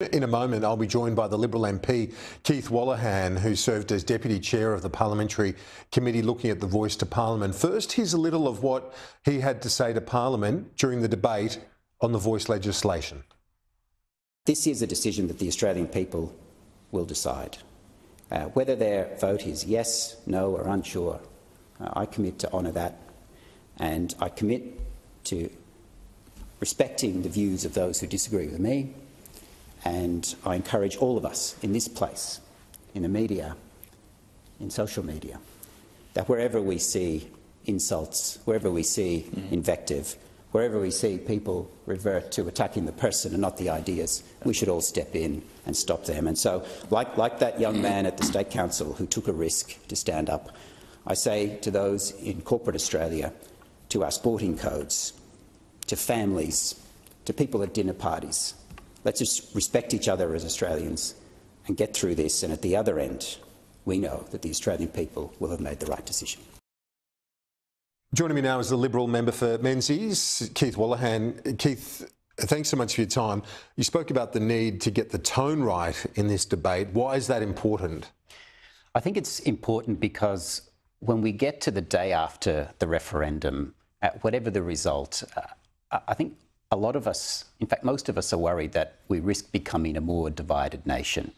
In a moment, I'll be joined by the Liberal MP, Keith Wallahan, who served as Deputy Chair of the Parliamentary Committee looking at the Voice to Parliament. First, here's a little of what he had to say to Parliament during the debate on the Voice legislation. This is a decision that the Australian people will decide. Whether their vote is yes, no or unsure, I commit to honour that, and I commit to respecting the views of those who disagree with me. And I encourage all of us in this place, in the media, in social media, that wherever we see insults, wherever we see invective, wherever we see people revert to attacking the person and not the ideas, we should all step in and stop them. And so, like that young man at the State Council who took a risk to stand up, I say to those in corporate Australia, to our sporting codes, to families, to people at dinner parties, let's just respect each other as Australians and get through this, and at the other end, we know that the Australian people will have made the right decision. Joining me now is the Liberal member for Menzies, Keith Wallahan. Keith, thanks so much for your time. You spoke about the need to get the tone right in this debate. Why is that important? I think it's important because when we get to the day after the referendum, whatever the result, I think a lot of us, in fact, most of us are worried that we risk becoming a more divided nation.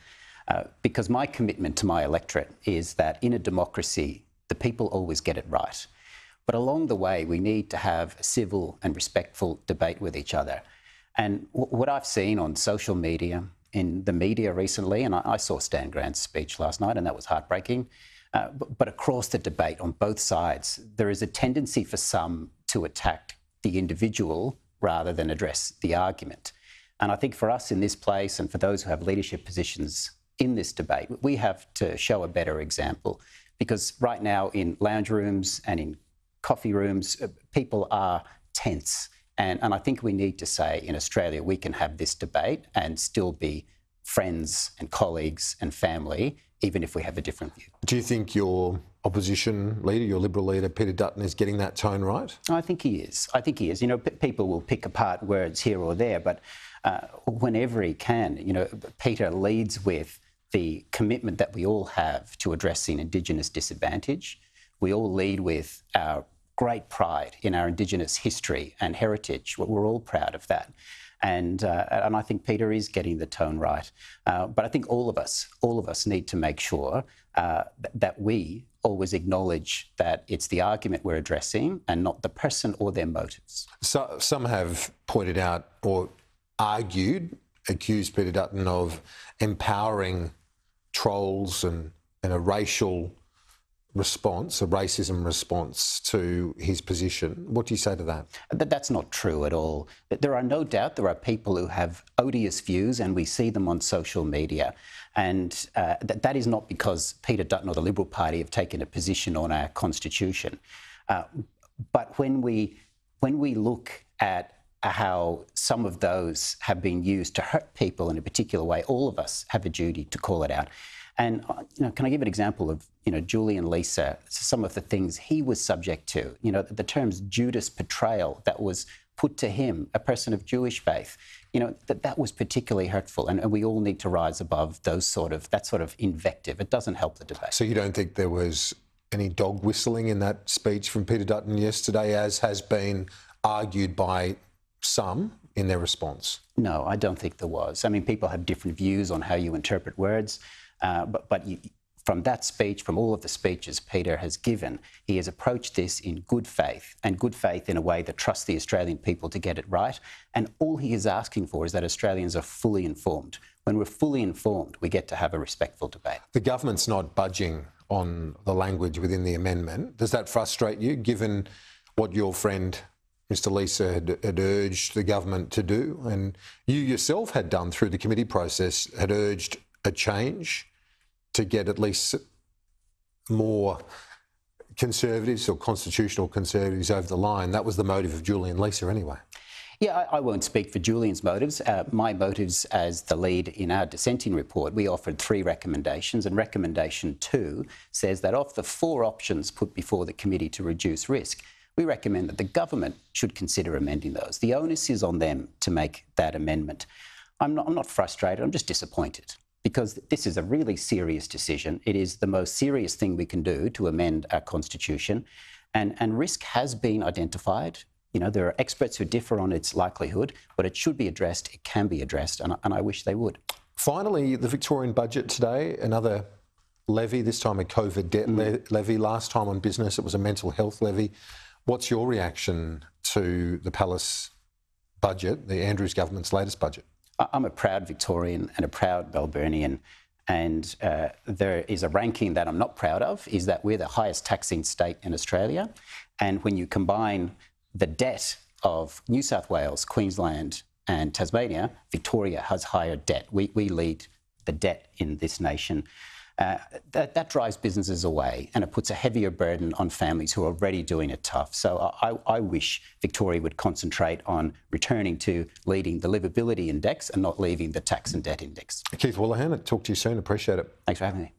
Because my commitment to my electorate is that in a democracy, the people always get it right. But along the way, we need to have a civil and respectful debate with each other. And what I've seen on social media, in the media recently, and I saw Stan Grant's speech last night, and that was heartbreaking, but across the debate on both sides, there is a tendency for some to attack the individual rather than address the argument. And I think for us in this place and for those who have leadership positions in this debate, we have to show a better example, because right now in lounge rooms and in coffee rooms, people are tense. And I think we need to say in Australia we can have this debate and still be friends and colleagues and family, even if we have a different view. Do you think your opposition leader, your Liberal leader, Peter Dutton, is getting that tone right? I think he is. I think he is. You know, people will pick apart words here or there, but whenever he can, you know, Peter leads with the commitment that we all have to addressing Indigenous disadvantage. We all lead with our great pride in our Indigenous history and heritage. We're all proud of that. And I think Peter is getting the tone right. But I think all of us need to make sure that we always acknowledge that it's the argument we're addressing and not the person or their motives. So, some have pointed out or accused Peter Dutton of empowering trolls and a racial response, a racism response to his position. What do you say to that? That's not true at all. There are no doubt there are people who have odious views, and we see them on social media. And that is not because Peter Dutton or the Liberal Party have taken a position on our constitution. But when we look at how some of those have been used to hurt people in a particular way, all of us have a duty to call it out. And, you know, can I give an example of, you know, Julian Leeser, some of the things he was subject to, you know, the terms Judas betrayal that was put to him, a person of Jewish faith, you know, that was particularly hurtful. And we all need to rise above that sort of invective. It doesn't help the debate. So you don't think there was any dog whistling in that speech from Peter Dutton yesterday, as has been argued by some in their response? No, I don't think there was. I mean, people have different views on how you interpret words. But from that speech, from all of the speeches Peter has given, he has approached this in good faith, and good faith in a way that trusts the Australian people to get it right. And all he is asking for is that Australians are fully informed. When we're fully informed, we get to have a respectful debate. The government's not budging on the language within the amendment. Does that frustrate you, given what your friend Mr Leeser had urged the government to do, and you yourself had done through the committee process, had urged a change to get at least more conservatives or constitutional conservatives over the line? That was the motive of Julian Leeser anyway. Yeah, I won't speak for Julian's motives. My motives as the lead in our dissenting report, we offered 3 recommendations, and recommendation 2 says that of the 4 options put before the committee to reduce risk, we recommend that the government should consider amending those. The onus is on them to make that amendment. I'm not frustrated, I'm just disappointed, because this is a really serious decision. It is the most serious thing we can do to amend our constitution, and risk has been identified. You know, there are experts who differ on its likelihood, but it should be addressed, it can be addressed, and I wish they would. Finally, the Victorian budget today, another levy, this time a COVID debt levy. Last time on business, it was a mental health levy. What's your reaction to the Palace budget, the Andrews government's latest budget? I'm a proud Victorian and a proud Melburnian, and there is a ranking that I'm not proud of, is that we're the highest taxing state in Australia. And when you combine the debt of New South Wales, Queensland and Tasmania, Victoria has higher debt. We lead the debt in this nation. That drives businesses away, and it puts a heavier burden on families who are already doing it tough. So I wish Victoria would concentrate on returning to leading the livability index and not leaving the tax and debt index. Keith Woollahan, I'll talk to you soon. Appreciate it. Thanks for having me.